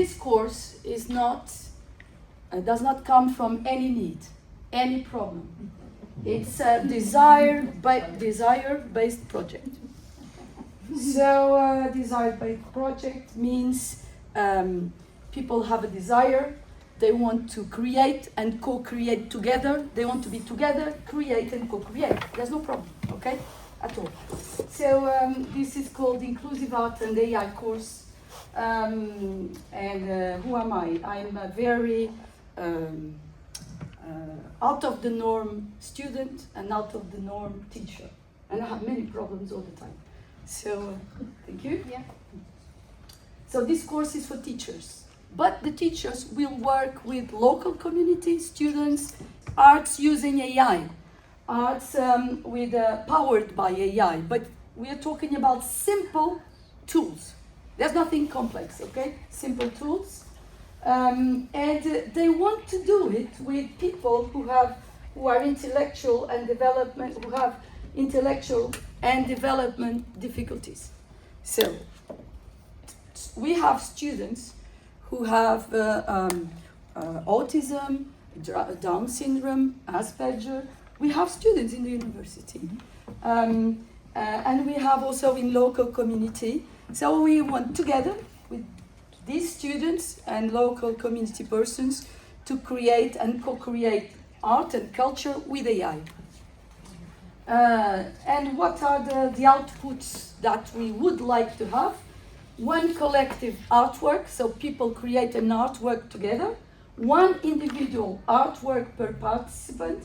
this course is not, does not come from any need, any problem. It's a desire-based project. So desire-based project means people have a desire, they want to create and co-create together, they want to be together, create and co-create. There's no problem, okay, at all. So this is called Inclusive Art and AI course. And who am I? I'm a very out of the norm student and out of the norm teacher. And I have many problems all the time. So, thank you. Yeah. So this course is for teachers, but the teachers will work with local community students, arts using AI, arts powered by AI, but we are talking about simple tools. There's nothing complex, okay? Simple tools. And they want to do it with people who have intellectual and development difficulties. So we have students who have autism, Down syndrome, Asperger. We have students in the university. And we have also in local community. So we want together with these students and local community persons to create and co-create art and culture with AI. And what are the outputs that we would like to have? One collective artwork, so people create an artwork together, one individual artwork per participant,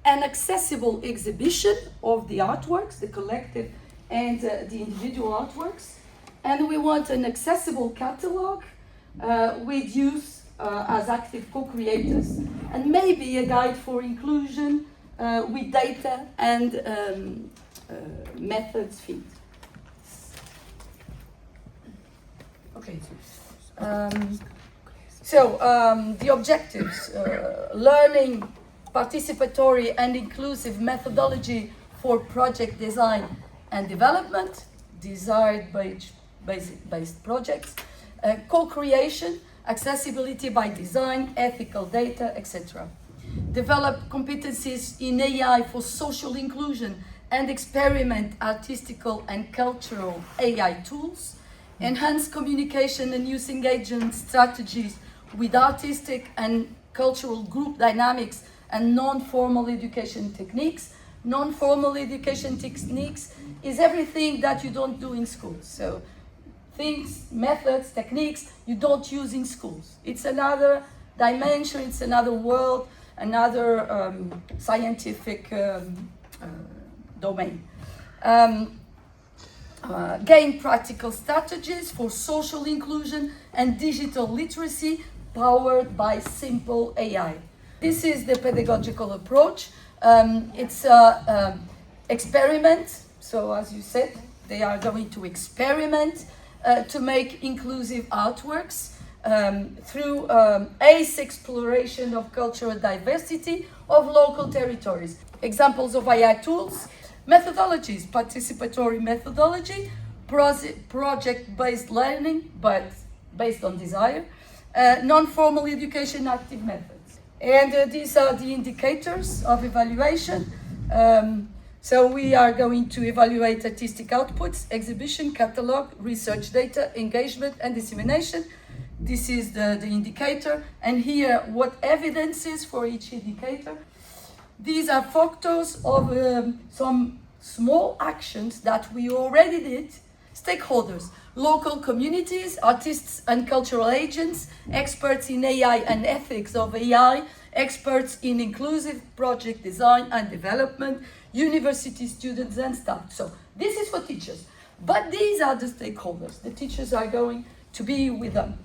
an accessible exhibition of the artworks, the collective and the individual artworks, and we want an accessible catalog with youth as active co-creators, and maybe a guide for inclusion with data and methods feed. Okay. The objectives: learning, participatory and inclusive methodology for project design and development, desire-based projects, co-creation, accessibility by design, ethical data, etc. Develop competencies in AI for social inclusion and experiment artistical and cultural AI tools. Enhance communication and youth engagement strategies with artistic and cultural group dynamics and non-formal education techniques. Non-formal education techniques is everything that you don't do in schools. So things, methods, techniques you don't use in schools. It's another dimension, it's another world, another scientific domain. Gain practical strategies for social inclusion and digital literacy powered by simple AI. This is the pedagogical approach. It's an experiment. So as you said, they are going to experiment to make inclusive artworks through ACEploration of cultural diversity of local territories. Examples of AI tools: methodologies, participatory methodology, project-based learning, but based on desire, non-formal education active methods. And these are the indicators of evaluation. So we are going to evaluate artistic outputs, exhibition, catalog, research data, engagement and dissemination. This is the indicator, and here what evidence is for each indicator. These are photos of some small actions that we already did. Stakeholders, local communities, artists and cultural agents, experts in AI and ethics of AI, experts in inclusive project design and development, university students and staff. So this is for teachers, but these are the stakeholders. The teachers are going to be with them.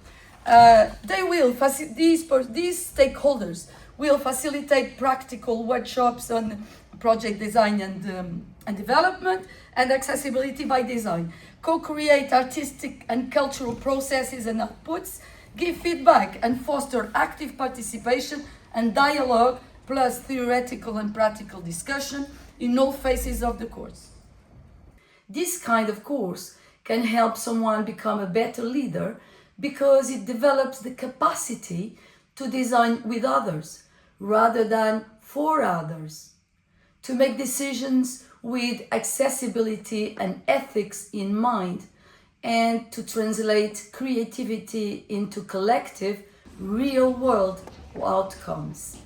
These stakeholders will facilitate practical workshops on project design and development and accessibility by design, co-create artistic and cultural processes and outputs, give feedback and foster active participation and dialogue, plus theoretical and practical discussion in all phases of the course. This kind of course can help someone become a better leader because it develops the capacity to design with others rather than for others, to make decisions with accessibility and ethics in mind, and to translate creativity into collective, real-world outcomes.